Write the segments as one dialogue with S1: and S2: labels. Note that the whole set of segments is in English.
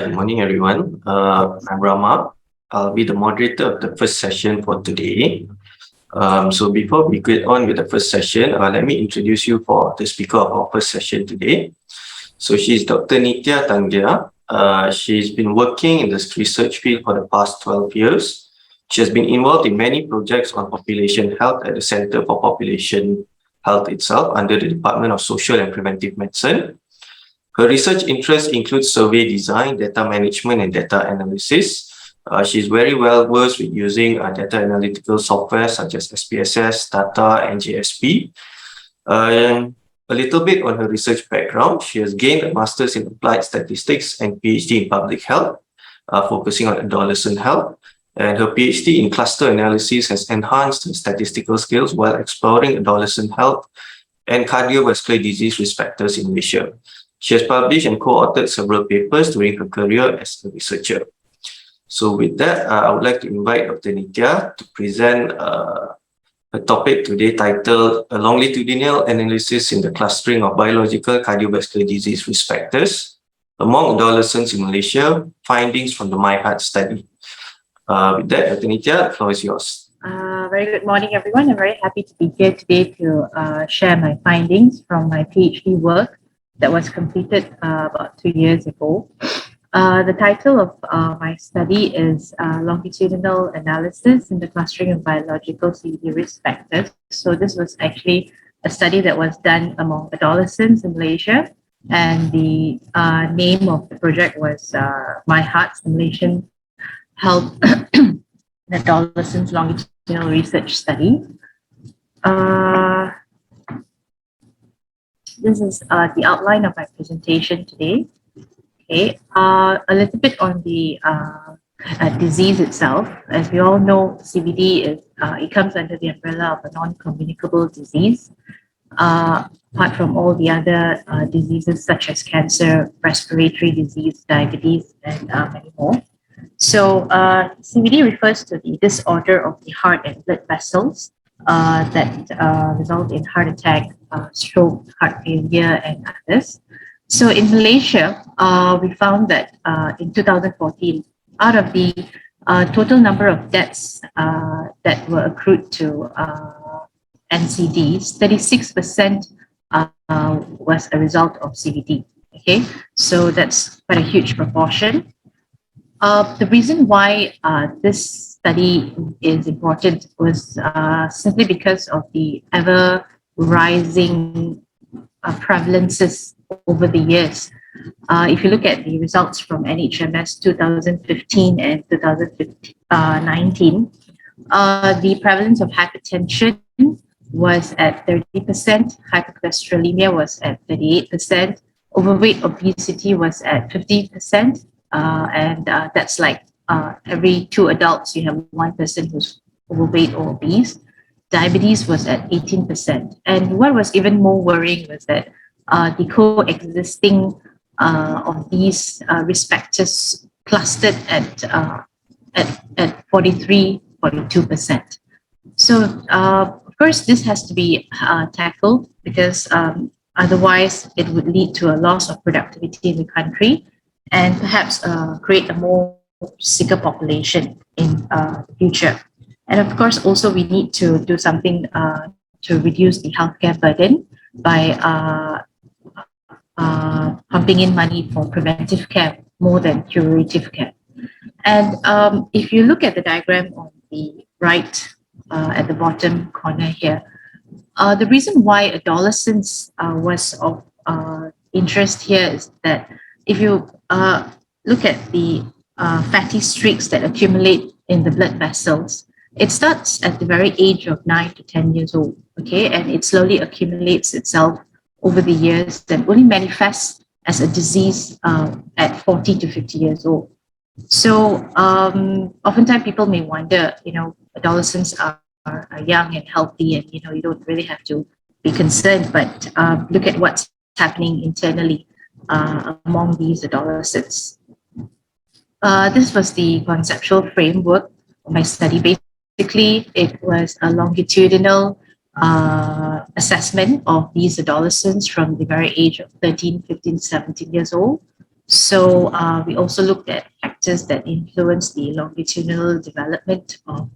S1: Good morning, everyone. I'm Rama. I'll be the moderator of the first session for today. So before we get on with the first session, let me introduce you for the speaker of our first session today. So she's Dr. Nithiah Thangiah. She's been working in this research field for the past 12 years. She has been involved in many projects on population health at the Center for Population Health itself under the Department of Social and Preventive Medicine. Her research interests include survey design, data management, and data analysis. She's very well versed with using data analytical software such as SPSS, Data, and JSP. A little bit on her research background. She has gained a master's in applied statistics and PhD in public health, focusing on adolescent health. And her PhD in cluster analysis has enhanced her statistical skills while exploring adolescent health and cardiovascular disease risk factors in Malaysia. She has published and co-authored several papers during her career as a researcher. So with that, I would like to invite Dr. Nithiah to present a topic today titled A Longitudinal Analysis in the Clustering of Biological Cardiovascular Disease Risk Factors Among Adolescents in Malaysia, Findings from the MyHeARTs Study. With that, Dr. Nithiah, the floor is yours.
S2: Very good morning, everyone. I'm very happy to be here today to share my findings from my PhD work that was completed about 2 years ago. The title of my study is Longitudinal Analysis in the Clustering of Biological CVD Risk Factors. So this was actually a study that was done among adolescents in Malaysia, and the name of the project was MyHeARTs, the Malaysian Health Adolescents Longitudinal Research Study. This is the outline of my presentation today. Okay, a little bit on the disease itself. As we all know, CVD is it comes under the umbrella of a non-communicable disease. Apart from all the other diseases such as cancer, respiratory disease, diabetes, and many more. So CVD refers to the disorder of the heart and blood vessels that result in heart attack, stroke, heart failure, and others. So in Malaysia, we found that in 2014, out of the total number of deaths that were accrued to NCDs, 36% was a result of CVD. Okay, so that's quite a huge proportion. The reason why this study is important was simply because of the ever rising prevalences over the years. If you look at the results from NHMS 2015 and 2019, the prevalence of hypertension was at 30%, hypercholesterolemia was at 38%, overweight obesity was at 50%, and that's like every 2 adults, you have 1 person who's overweight or obese. Diabetes was at 18%. And what was even more worrying was that the coexisting of these risk factors clustered at 42%. So, of course, this has to be tackled because otherwise it would lead to a loss of productivity in the country and perhaps create a more sicker population in the future. And of course, also we need to do something to reduce the healthcare burden by pumping in money for preventive care more than curative care. And if you look at the diagram on the right at the bottom corner here, the reason why adolescence was of interest here is that if you look at the fatty streaks that accumulate in the blood vessels, it starts at the very age of 9 to 10 years old, okay, and it slowly accumulates itself over the years and only manifests as a disease at 40 to 50 years old. So oftentimes people may wonder, adolescents are young and healthy and, you don't really have to be concerned, but look at what's happening internally among these adolescents. This was the conceptual framework of my study. Basically, it was a longitudinal assessment of these adolescents from the very age of 13, 15, 17 years old So we also looked at factors that influence the longitudinal development of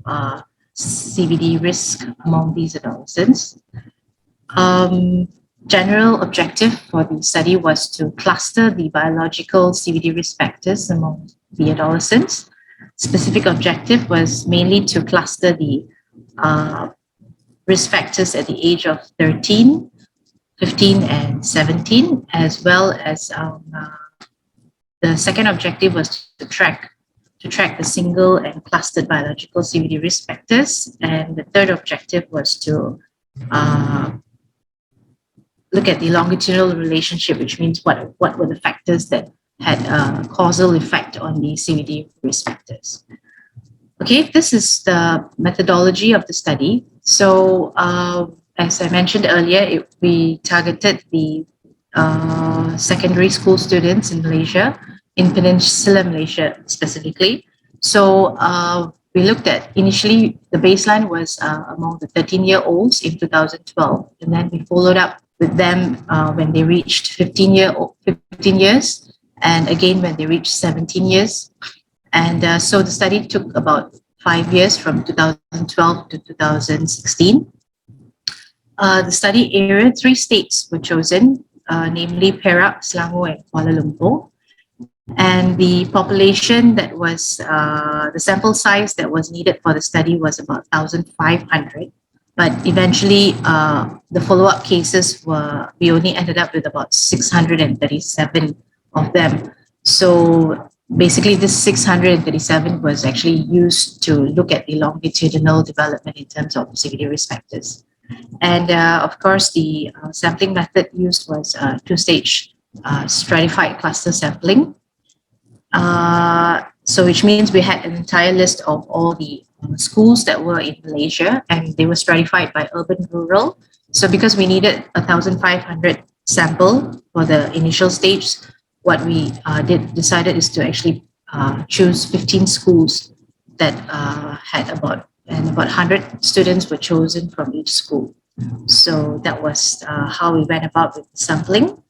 S2: CVD risk among these adolescents. General objective for the study was to cluster the biological CVD risk factors among the adolescents. Specific objective was mainly to cluster the risk factors at the age of 13, 15, and 17, as well as the second objective was to track the single and clustered biological CVD risk factors. And the third objective was to look at the longitudinal relationship, which means what were the factors that had a causal effect on the CVD risk factors. Okay, this is the methodology of the study. So as I mentioned earlier, we targeted the secondary school students in Malaysia, in Peninsular Malaysia specifically. So we looked at, initially the baseline was among the 13-year-olds in 2012, and then we followed up with them when they reached 15 years, and again when they reached 17 years. And so the study took about 5 years, from 2012 to 2016. The study area, 3 states were chosen, namely Perak, Selangor, and Kuala Lumpur. And the population that was, the sample size that was needed for the study was about 1,500. But eventually, the follow-up cases we only ended up with about 637 of them. So basically, this 637 was actually used to look at the longitudinal development in terms of CVD risk factors. And of course, the sampling method used was 2-stage stratified cluster sampling. So which means we had an entire list of all the schools that were in Malaysia, and they were stratified by urban, rural. So because we needed 1,500 sample for the initial stage, what we decided is to actually choose 15 schools that had about 100 students were chosen from each school. So that was how we went about with sampling.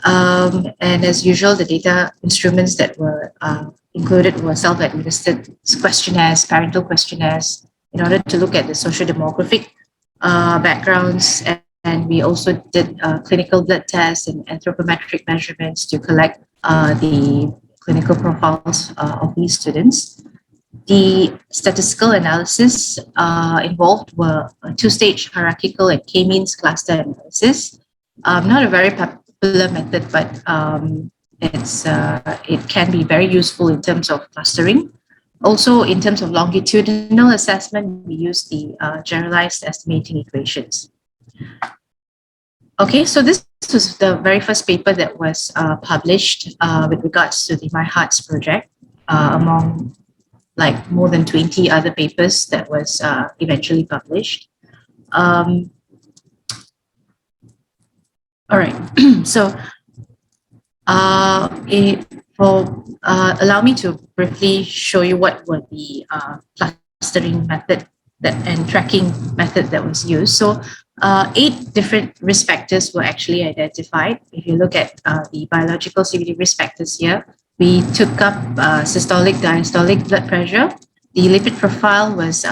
S2: And as usual, the data instruments that were included were self-administered questionnaires, parental questionnaires, in order to look at the socio-demographic backgrounds. And we also did clinical blood tests and anthropometric measurements to collect the clinical profiles of these students. The statistical analysis involved were a 2-stage hierarchical and k-means cluster analysis. Not a very popular method, but it can be very useful in terms of clustering. Also, in terms of longitudinal assessment, we use the generalized estimating equations. Okay, so this was the very first paper that was published with regards to the MyHeARTs project, among like more than 20 other papers that was eventually published. All right, so allow me to briefly show you what were the clustering method and tracking method that was used. So 8 different risk factors were actually identified. If you look at the biological CVD risk factors here, we took up systolic, diastolic blood pressure. The lipid profile was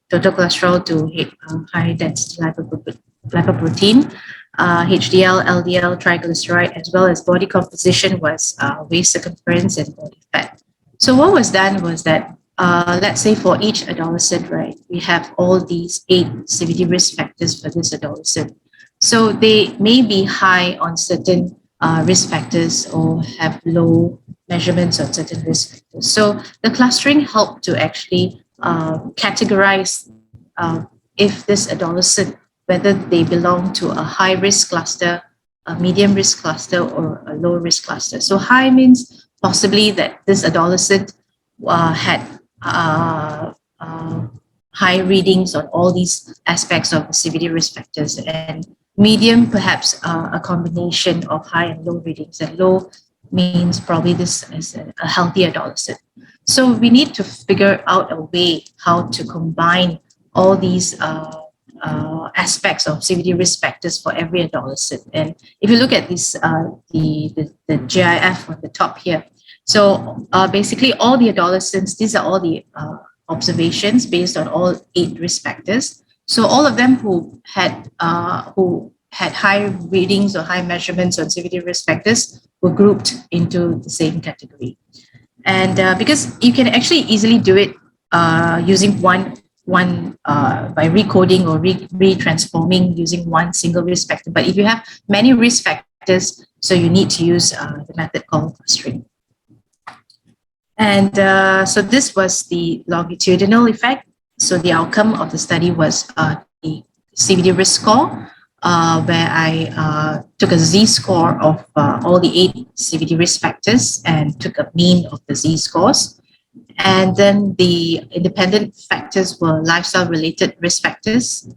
S2: total cholesterol to high density lipoprotein, HDL, LDL, triglyceride, as well as body composition was waist circumference and body fat. So what was done was that, let's say for each adolescent, right, we have all these 8 CVD risk factors for this adolescent. So they may be high on certain risk factors or have low measurements on certain risk factors. So the clustering helped to actually categorize if this adolescent, whether they belong to a high risk cluster, a medium risk cluster, or a low risk cluster. So high means possibly that this adolescent had high readings on all these aspects of the CVD risk factors, and medium perhaps a combination of high and low readings, and low means probably this is a healthy adolescent. So we need to figure out a way how to combine all these aspects of CVD risk factors for every adolescent. And if you look at this, the GIF on the top here, so basically all the adolescents, these are all the observations based on all 8 risk factors. So all of them who had high readings or high measurements on CVD risk factors were grouped into the same category. And because you can actually easily do it using one by recoding or retransforming using one single risk factor. But if you have many risk factors, so you need to use the method called clustering. And so this was the longitudinal effect. So the outcome of the study was the CVD risk score, where I took a z-score of all the 8 CVD risk factors and took a mean of the z-scores. And then the independent factors were lifestyle-related risk factors,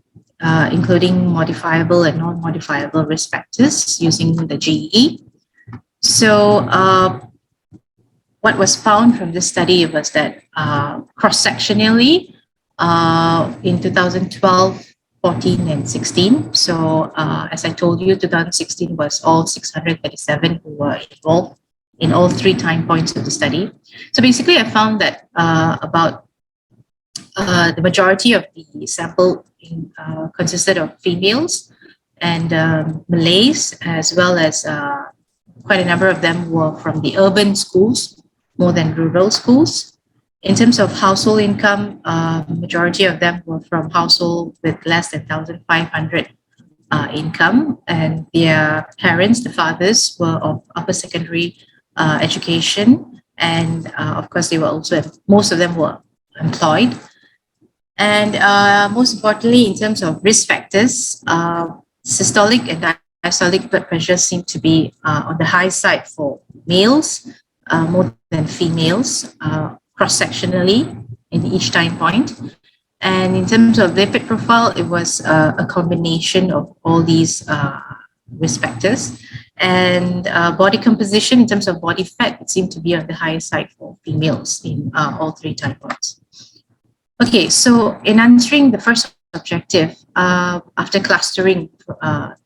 S2: including modifiable and non-modifiable risk factors using the GEE. So what was found from this study was that cross-sectionally in 2012, 14 and 16. So as I told you, 2016 was all 637 who were involved in all 3 time points of the study. So basically I found that about the majority of the sample consisted of females and Malays, as well as quite a number of them were from the urban schools more than rural schools. In terms of household income, majority of them were from household with less than 1,500 income, and their parents, the fathers, were of upper secondary education, and of course they were also, most of them were employed. And most importantly, in terms of risk factors, systolic and diastolic blood pressure seem to be on the high side for males more than females, cross-sectionally in each time point. And in terms of lipid profile, it was a combination of all these risk factors. And body composition, in terms of body fat, it seemed to be on the higher side for females in all 3 time points. Okay, so in answering the first objective, after clustering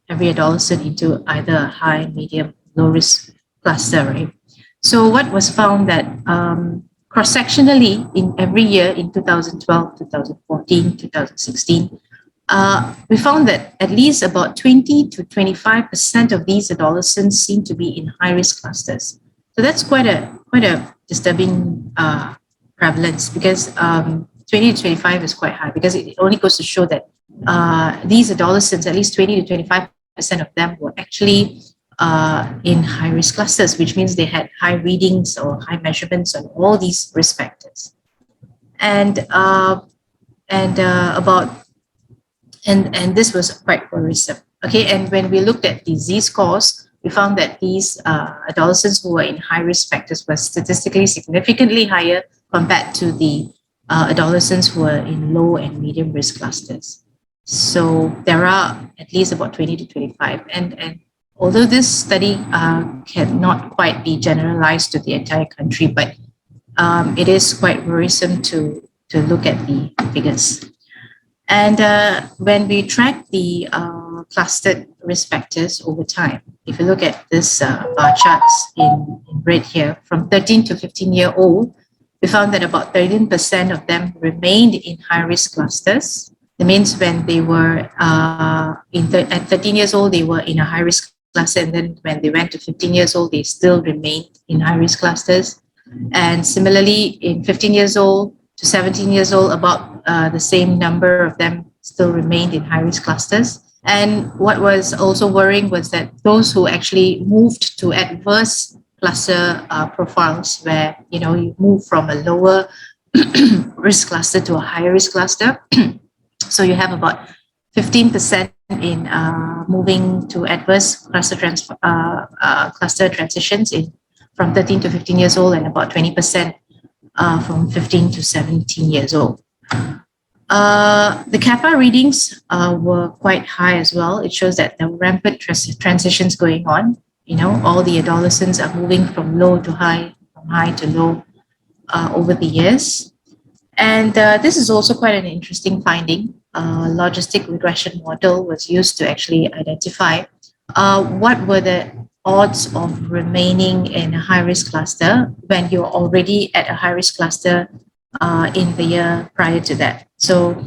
S2: every adolescent into either high, medium, low risk cluster, right? So what was found that cross-sectionally in every year in 2012, 2014, 2016, we found that at least about 20 to 25% of these adolescents seem to be in high-risk clusters. So that's quite a disturbing prevalence, because 20 to 25 is quite high, because it only goes to show that these adolescents, at least 20 to 25% of them were actually in high-risk clusters, which means they had high readings or high measurements on all these risk factors. And this was quite worrisome. Okay, and when we looked at the z-scores, we found that these adolescents who were in high-risk factors were statistically significantly higher compared to the adolescents who were in low and medium risk clusters. So there are at least about 20 to 25. And although this study cannot quite be generalized to the entire country, but it is quite worrisome to look at the figures. And when we track the clustered risk factors over time, if you look at this bar charts in red here, from 13 to 15-year-old, we found that about 13% of them remained in high-risk clusters. That means when they were at 13 years old, they were in a high-risk cluster, and then when they went to 15 years old, they still remained in high-risk clusters. And similarly, in 15 years old to 17 years old, about the same number of them still remained in high-risk clusters. And what was also worrying was that those who actually moved to adverse cluster profiles, where you move from a lower risk cluster to a higher risk cluster. So you have about 15% in moving to adverse cluster transitions from 13 to 15 years old, and about 20% from 15 to 17 years old. The Kappa readings were quite high as well. It shows that there were rampant transitions going on. All the adolescents are moving from low to high, from high to low over the years. And this is also quite an interesting finding. logistic regression model was used to actually identify what were the odds of remaining in a high-risk cluster when you're already at a high-risk cluster in the year prior to that. So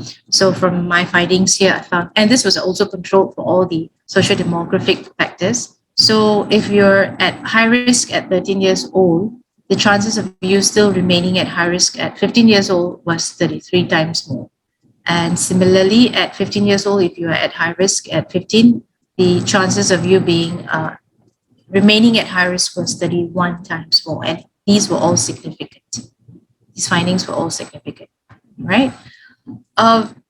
S2: from my findings here, I found, and this was also controlled for all the socio-demographic factors. So if you're at high risk at 13 years old, the chances of you still remaining at high risk at 15 years old was 33 times more. And similarly, at 15 years old, if you are at high risk at 15, the chances of you being remaining at high risk was 31 times more. And these were all significant. These findings were all significant, right?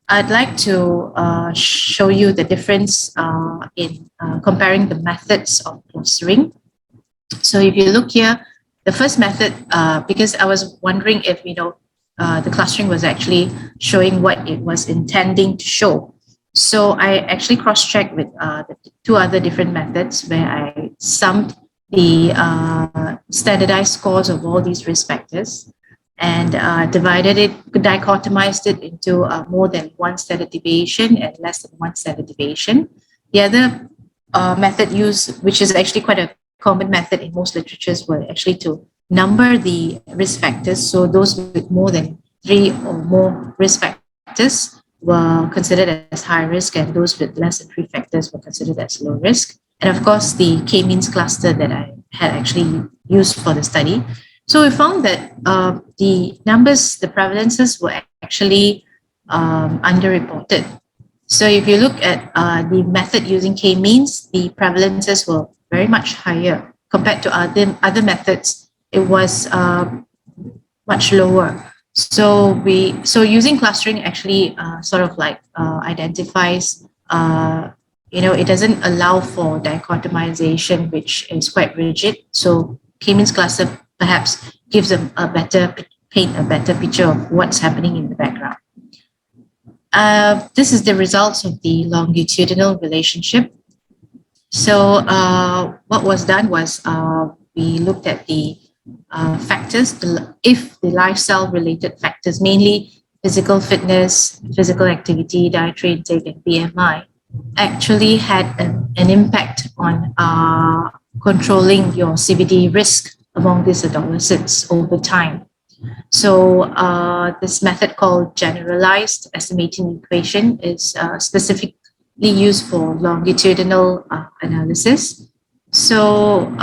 S2: I'd like to show you the difference in comparing the methods of clustering. So if you look here, the first method, because I was wondering if, the clustering was actually showing what it was intending to show. So I actually cross-checked with the two other different methods where I summed the standardized scores of all these risk factors and dichotomized it into more than one standard deviation and less than one standard deviation. The other method used, which is actually quite a common method in most literatures, were actually to number the risk factors. So those with more than 3 or more risk factors were considered as high risk, and those with less than 3 factors were considered as low risk. And of course, the k-means cluster that I had actually used for the study. So we found that the numbers, the prevalences were actually underreported. So if you look at the method using k-means, the prevalences were very much higher compared to other methods. It was much lower. So using clustering actually identifies, it doesn't allow for dichotomization, which is quite rigid. So k-means cluster perhaps gives paint a better picture of what's happening in the background. This is the results of the longitudinal relationship. So what was done was we looked at the factors, if the lifestyle related factors, mainly physical fitness, physical activity, dietary intake, and BMI, actually had an impact on controlling your CVD risk among these adolescents over time. So this method called generalized estimating equation is specifically used for longitudinal analysis. So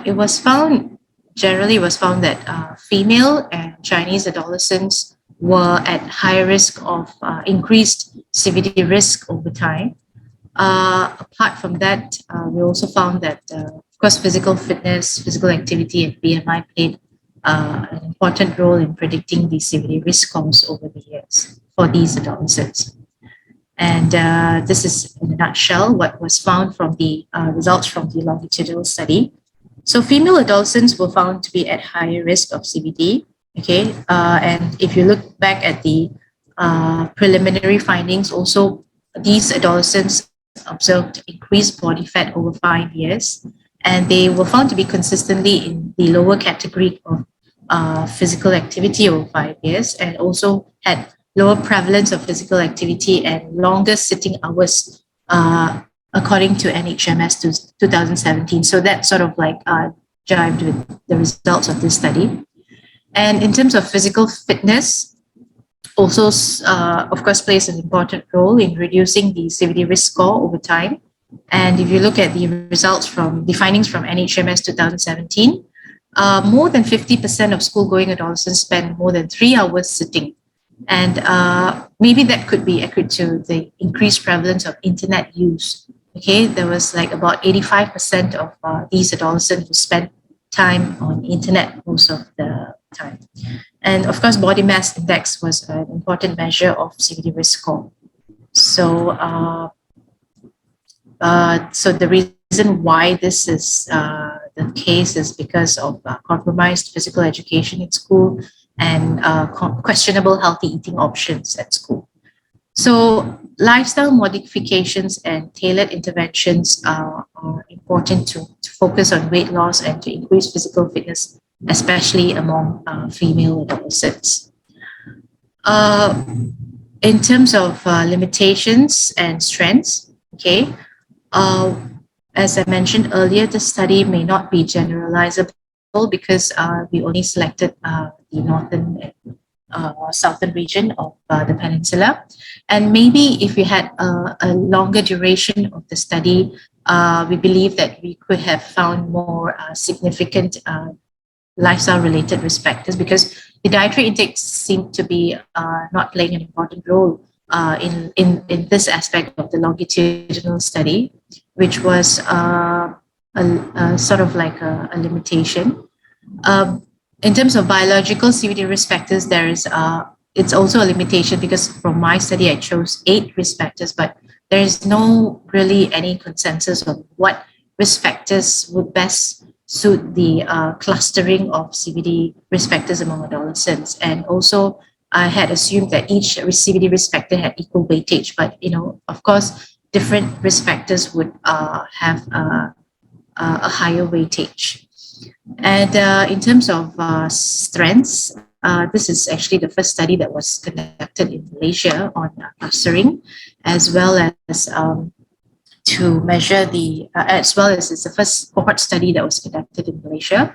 S2: it was found that female and Chinese adolescents were at higher risk of increased CVD risk over time. Apart from that, we also found that, of course, physical fitness, physical activity, and BMI played an important role in predicting the CVD risk scores over the years for these adolescents. And this is, in a nutshell, what was found from the results from the longitudinal study. So female adolescents were found to be at higher risk of CVD. Okay, and if you look back at the preliminary findings, also these adolescents observed increased body fat over 5 years, and they were found to be consistently in the lower category of physical activity over 5 years, and also had lower prevalence of physical activity and longer sitting hours, according to NHMS 2017. So that sort of jived with the results of this study. And in terms of physical fitness, also, of course, plays an important role in reducing the CVD risk score over time. And if you look at the results from the findings from NHMS 2017, more than 50% of school-going adolescents spend more than 3 hours sitting. And maybe that could be accurate to the increased prevalence of internet use. Okay, there was about 85% of these adolescents who spent time on internet most of the time. And of course, body mass index was an important measure of CVD risk score. So, so the reason why this is the case is because of compromised physical education in school and questionable healthy eating options at school. So lifestyle modifications and tailored interventions are important to focus on weight loss and to increase physical fitness, especially among female adolescents. in terms of limitations and strengths, okay, as I mentioned earlier, the study may not be generalizable because we only selected the northern and southern region of the peninsula. And maybe if we had a longer duration of the study, we believe that we could have found more significant lifestyle-related risk factors, because the dietary intake seemed to be not playing an important role in this aspect of the longitudinal study, which was a sort of like a limitation. In terms of biological CVD risk factors, there is it's also a limitation, because from my study I chose 8 risk factors, but there is no really any consensus on what risk factors would best suit the clustering of CVD risk factors among adolescents. And also, I had assumed that each CVD risk factor had equal weightage, but of course, different risk factors would have a higher weightage. And in terms of strengths, this is actually the first study that was conducted in Malaysia on clustering, as well as to measure as well as it's the first cohort study that was conducted in Malaysia.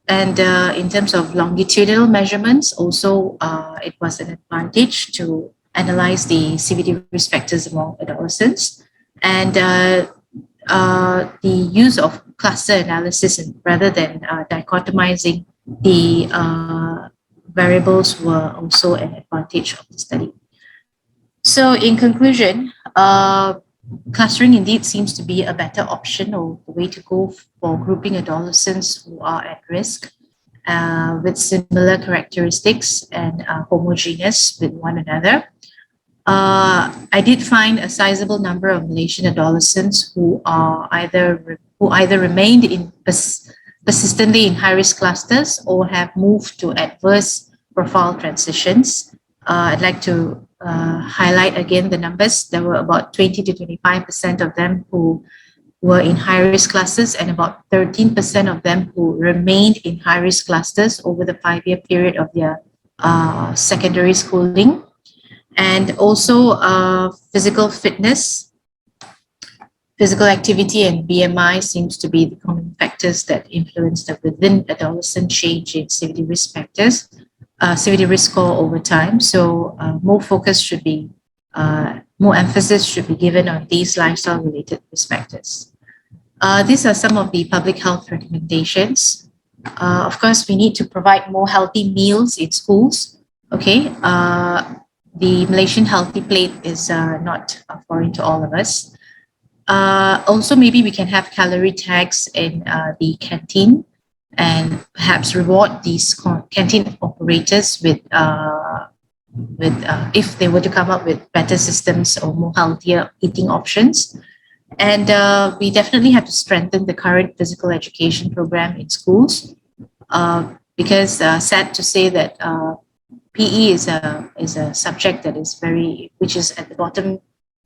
S2: And in terms of longitudinal measurements, also it was an advantage to analyze the CVD risk factors among adolescents. And the use of cluster analysis rather than dichotomizing the variables were also an advantage of the study. So in conclusion, clustering indeed seems to be a better option or the way to go for grouping adolescents who are at risk with similar characteristics and homogeneous with one another. I did find a sizable number of Malaysian adolescents who either remained in persistently in high-risk clusters or have moved to adverse profile transitions. I'd like to highlight again the numbers. There were about 20 to 25% of them who were in high-risk clusters, and about 13% of them who remained in high-risk clusters over the 5-year period of their secondary schooling. And also physical fitness, physical activity, and BMI seems to be the common factors that influence the within adolescent change in CVD risk factors, CVD risk score over time. So more emphasis should be given on these lifestyle-related risk factors. These are some of the public health recommendations. Of course, we need to provide more healthy meals in schools. Okay. The Malaysian healthy plate is not foreign to all of us. Also, maybe we can have calorie tags in the canteen, and perhaps reward these canteen operators with if they were to come up with better systems or more healthier eating options. And we definitely have to strengthen the current physical education program in schools, because sad to say that PE is a subject that is which is at the bottom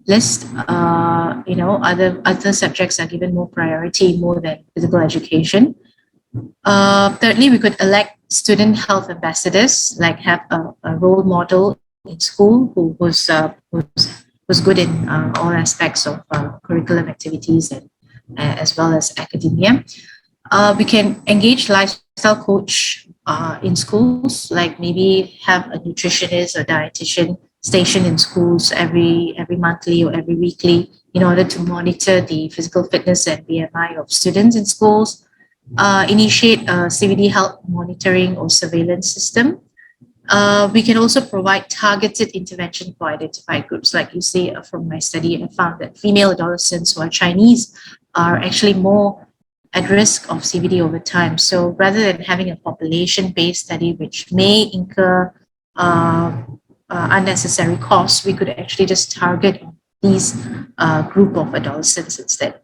S2: list. Other subjects are given more priority more than physical education. Thirdly, we could elect student health ambassadors, like have a role model in school who was good in all aspects of curriculum activities and as well as academia. We can engage lifestyle coach in schools, like maybe have a nutritionist or dietitian stationed in schools every monthly or every weekly in order to monitor the physical fitness and BMI of students in schools. Initiate a CVD health monitoring or surveillance system. We can also provide targeted intervention for identified groups. Like you see from my study, I found that female adolescents who are Chinese are actually more at risk of CVD over time. So rather than having a population-based study which may incur unnecessary costs, we could actually just target these group of adolescents instead.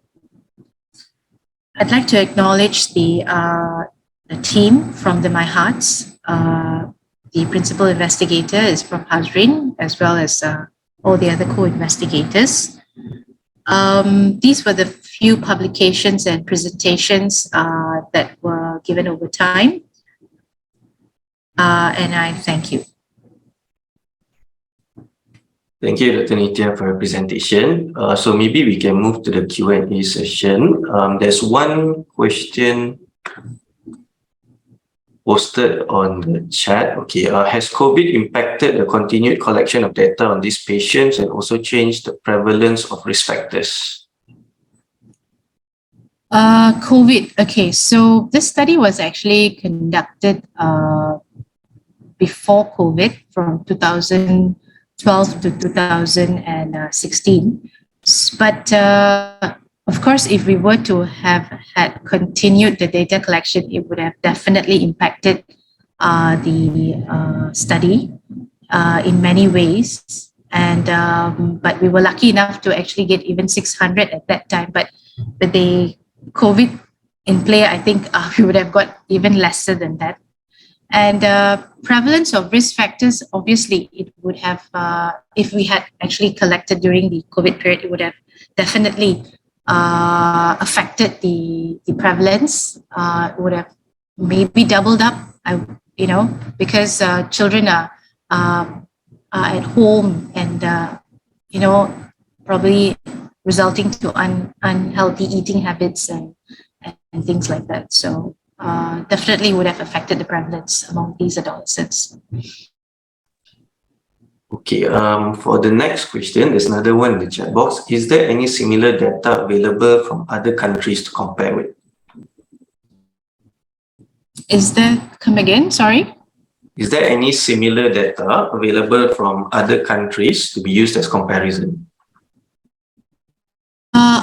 S2: I'd like to acknowledge the team from the MyHeARTs. The principal investigator is from Hazrin, as well as all the other co-investigators. These were the few publications and presentations that were given over time. And I thank you.
S1: Thank you, Dr. Nithiah, for your presentation. So maybe we can move to the Q&A session. There's one question posted on the chat. Okay, has COVID impacted the continued collection of data on these patients and also changed the prevalence of risk factors?
S2: COVID. Okay, so this study was actually conducted before COVID from 2012 to 2016. But of course, if we were to have had continued the data collection, it would have definitely impacted the study in many ways. And but we were lucky enough to actually get even 600 at that time. But the COVID in play, I think we would have got even lesser than that. And prevalence of risk factors, obviously, it would have, if we had actually collected during the COVID period, it would have definitely affected the prevalence. It would have maybe doubled up, because children are at home and, probably resulting to unhealthy eating habits and things like that. So definitely would have affected the prevalence among these adolescents.
S1: Okay, for the next question, there's another one in the chat box. Is there any similar data available from other countries to compare with?
S2: Is there, come again, sorry?
S1: Is there any similar data available from other countries to be used as comparison?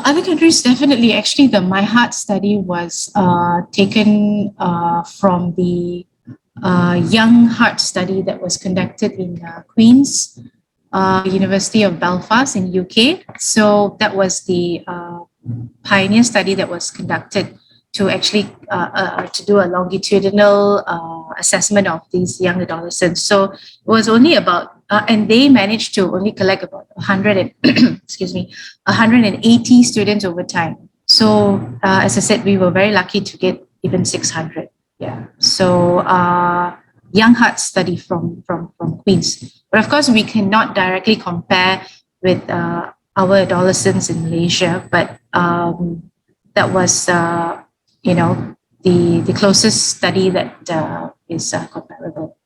S2: Other countries, definitely. Actually, the MyHeARTs study was taken from the Young Heart study that was conducted in Queen's University of Belfast in UK. So that was the pioneer study that was conducted to actually to do a longitudinal assessment of these young adolescents. So it was only about, and they managed to only collect about 180 students over time. So as I said, we were very lucky to get even 600. Yeah. So Young Heart study from Queen's. But of course, we cannot directly compare with our adolescents in Malaysia, but that was, the closest study that is comparable.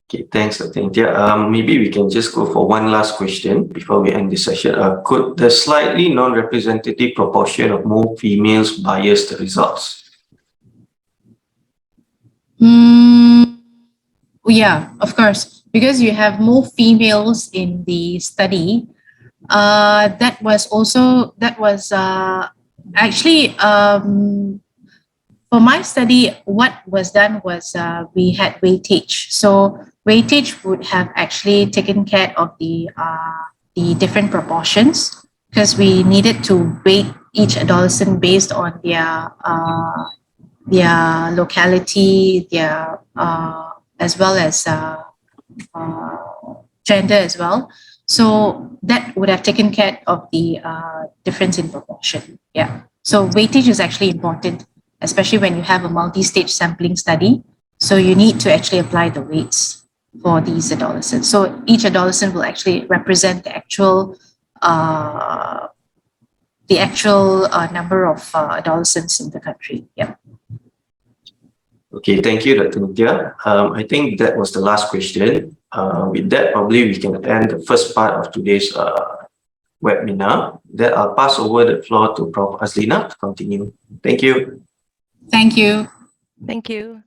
S1: Okay, thanks, Dr. Nithiah. Maybe we can just go for one last question before we end this session. Could the slightly non-representative proportion of more females bias the results?
S2: Yeah, of course, because you have more females in the study. That was actually for my study, what was done was we had weightage. So weightage would have actually taken care of the different proportions, because we needed to weight each adolescent based on their locality, their as well as gender as well. So that would have taken care of the difference in proportion. Yeah. So weightage is actually important, especially when you have a multi-stage sampling study. So you need to actually apply the weights for these adolescents. So each adolescent will actually represent the actual number of adolescents in the country. Yeah.
S1: Okay, thank you, Dr. Nithiah. I think that was the last question. With that, probably we can end the first part of today's webinar. Then I'll pass over the floor to Prof. Azlina to continue. Thank you.
S2: Thank you.
S3: Thank you.